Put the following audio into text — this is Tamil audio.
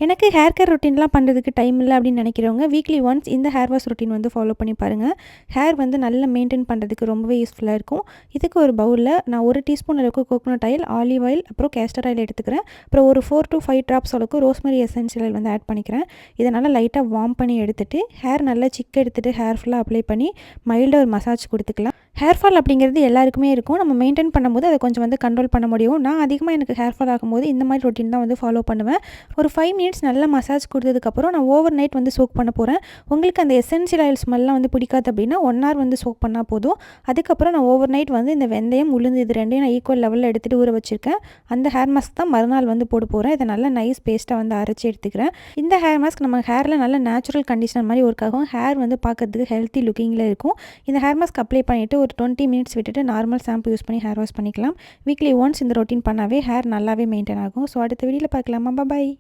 எனக்கு ஹேர் கேர் ரொட்டீன்லாம் பண்ணுறதுக்கு டைம் இல்ல அப்படின்னு நினைக்கிறவங்க, வீக்லி ஒன்ஸ் இந்த ஹேர் வாஷ் ரொட்டீன் வந்து ஃபாலோ பண்ணி பாருங்கள். ஹேர் வந்து நல்லா மெயின்டெயின் பண்ணுறதுக்கு ரொம்பவே யூஸ்ஃபுல்லாக இருக்கும். இதுக்கு ஒரு பவுலில் நான் 1 டீஸ்பூன் அளவுக்கு கோகோனட் ஆயில், ஆலிவ் ஆயில், அப்புறம் கேஸ்டர் ஆயில் எடுத்துக்கிறேன். அப்புறம் ஒரு 4 to 5 ட்ராப்ஸ் அளவுக்கு ரோஸ்மெரி எசென்ஷியல் ஆயில் வந்து ஆட் பண்ணிக்கிறேன். இதை நல்லா லைட்டாக வார்ம் பண்ணி எடுத்துட்டு, ஹேர் நல்லா சிக்கு எடுத்துட்டு ஹேர் ஃபுல்லாக அப்ளை பண்ணி மைல்டாக ஒரு மசாஜ் கொடுத்துக்கலாம். ஹேர் ஃபால் அப்படிங்கிறது எல்லாருக்குமே இருக்கும். நம்ம மெயின்டெயின் பண்ணும்போது அதை கொஞ்சம் வந்து கண்ட்ரோல் பண்ண முடியும். நான் அதிகமாக எனக்கு ஹேர் ஃபால் ஆகும்போது இந்த மாதிரி ரொட்டீன் தான் வந்து ஃபாலோ பண்ணுவேன். ஒரு 5 மினிட்ஸ் நல்லா மசாஜ் கொடுத்ததுக்கப்புறம் நான் ஓவர் நைட் வந்து சோக் பண்ண போகிறேன். உங்களுக்கு அந்த எசென்ஷியல் ஆயில் ஸ்மெல்லாம் வந்து பிடிக்காது அப்படின்னா 1 ஹவர் வந்து சோக் பண்ணால் போதும். அதுக்கப்புறம் நான் ஓவர் நைட் வந்து இந்த வெந்தயம், உளுந்து இது 2யும் நான் ஈக்குவல் லெவலில் எடுத்துகிட்டு ஊற வச்சுருக்கேன். அந்த ஹேர் மாஸ்க் தான் மறுநாள் வந்து போட போகிறேன். இதை நல்லா நைஸ் பேஸ்ட்டாக வந்து அரைச்சி எடுத்துக்கிறேன். இந்த ஹேர் மாஸ்க் நம்ம ஹேரில் நல்ல நேச்சுரல் கண்டிஷனர் மாதிரி ஒர்க் ஆகும். ஹேர் வந்து பார்க்கறதுக்கு ஹெல்த்தி லுக்கிங்கில் இருக்கும். இந்த ஹேர் மாஸ்க் அப்ளை பண்ணிவிட்டு ஒரு 20 மினிட்ஸ் விட்டுட்டு நார்மல் ஷாம்பு யூஸ் பண்ணி ஹேர் வாஷ் பண்ணிக்கலாம். வீக்லி ஒன்ஸ் இந்த ரொட்டீன் பண்ணாவே ஹேர் நல்லாவே மெயின்டைன் ஆகும். ஸோ அடுத்த வீடியோவில் பார்க்கலாமா? பாய்.